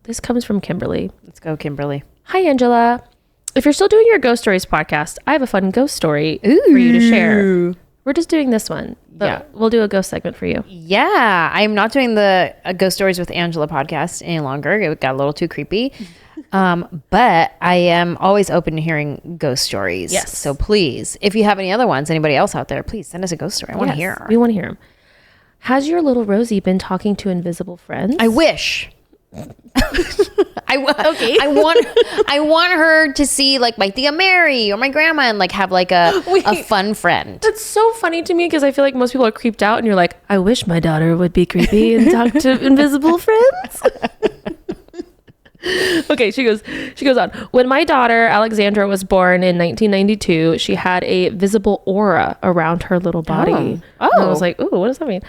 This comes from Kimberly. Let's go, Kimberly. Hi, Anjelah. If you're still doing your ghost stories podcast, I have a fun ghost story for you to share. We're just doing this one, but we'll do a ghost segment for you. Yeah, I'm not doing the Ghost Stories with Anjelah podcast any longer. It got a little too creepy. But I am always open to hearing ghost stories. Yes. So please, if you have any other ones, anybody else out there, please send us a ghost story. I want to hear. We want to hear them. Has your little Rosie been talking to invisible friends? I wish. I want her to see like my Tia Mary or my grandma and like have like a fun friend. That's so funny to me because I feel like most people are creeped out and you're like, I wish my daughter would be creepy and talk to invisible friends. Okay, she goes on. When my daughter Alexandra was born in 1992, she had a visible aura around her little body. Oh. And I was like, ooh, what does that mean?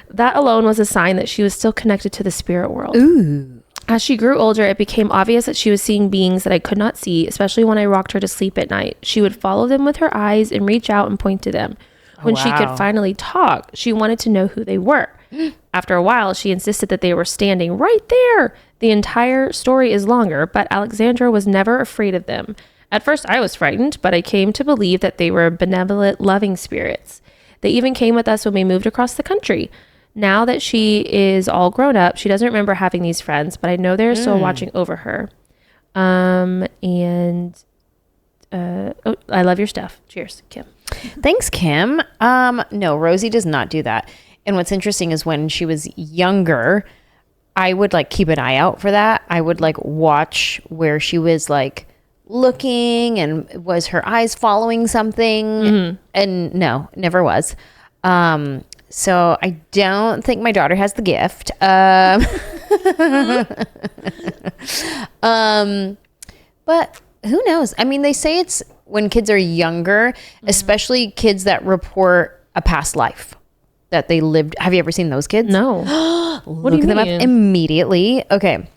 That alone was a sign that she was still connected to the spirit world. Ooh. As she grew older, it became obvious that she was seeing beings that I could not see, especially when I rocked her to sleep at night. She would follow them with her eyes and reach out and point to them. When she could finally talk, she wanted to know who they were. After a while, she insisted that they were standing right there. The entire story is longer, but Alexandra was never afraid of them. At first, I was frightened, but I came to believe that they were benevolent, loving spirits. They even came with us when we moved across the country. Now that she is all grown up, she doesn't remember having these friends, but I know they're still watching over her. I love your stuff. Cheers, Kim. Thanks, Kim. No, Rosie does not do that. And what's interesting is when she was younger, I would like keep an eye out for that. I would like watch where she was like looking and was her eyes following something. Mm-hmm. And no, never was. So I don't think my daughter has the gift. But who knows? I mean, they say it's when kids are younger, especially kids that report a past life that they lived. Have you ever seen those kids? No. What Look them up immediately. Okay.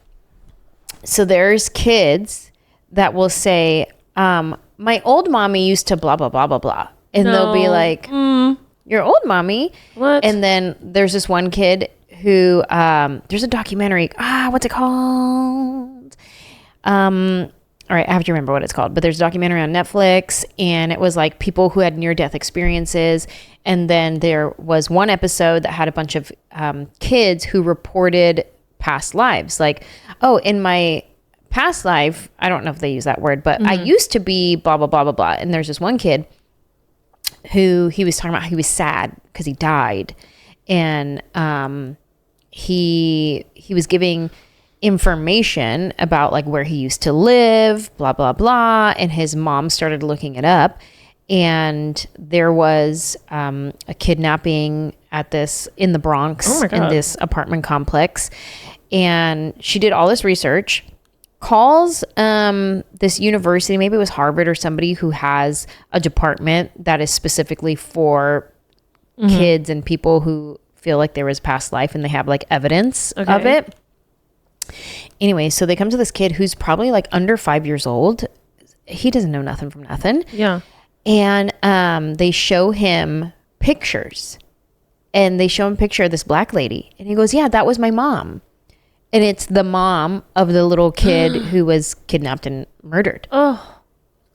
So there's kids that will say, my old mommy used to blah, blah, blah, blah, blah. And they'll be like, your old mommy. What? And then there's this one kid who, there's a documentary. What's it called? All right, I have to remember what it's called, but there's a documentary on Netflix, and it was like people who had near-death experiences. And then there was one episode that had a bunch of kids who reported past lives. Like, oh, in my past life, I don't know if they use that word, but I used to be blah, blah, blah, blah, blah. And there's this one kid who he was talking about, he was sad because he died. And he was giving information about like where he used to live, blah, blah, blah. And his mom started looking it up. And there was a kidnapping in the Bronx in this apartment complex. And she did all this research, calls this university, maybe it was Harvard or somebody who has a department that is specifically for kids and people who feel like there was past life and they have like evidence of it. Anyway, so they come to this kid who's probably like under 5 years old. He doesn't know nothing from nothing. Yeah. And they show him pictures. And they show him a picture of this black lady. And he goes, yeah, that was my mom. And it's the mom of the little kid who was kidnapped and murdered. Oh.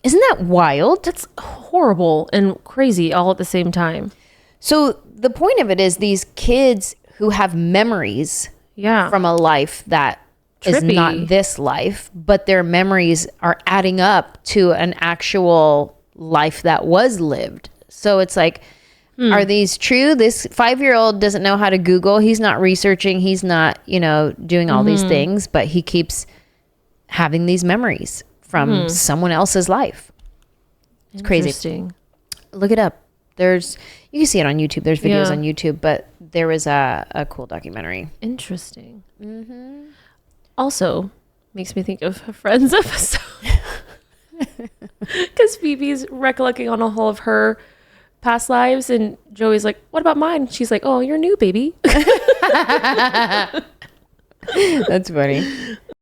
Isn't that wild? That's horrible and crazy all at the same time. So the point of it is these kids who have memories from a life that is not this life, but their memories are adding up to an actual life that was lived. So it's like, are these true? This 5-year-old doesn't know how to Google. He's not researching. He's not, doing all these things, but he keeps having these memories from someone else's life. It's crazy. Look it up. You can see it on YouTube. There's videos on YouTube, but there was a cool documentary. Interesting. Also makes me think of a Friends episode. Because Phoebe's recollecting on all of her past lives, and Joey's like, what about mine? She's like, oh, you're new, baby. That's funny.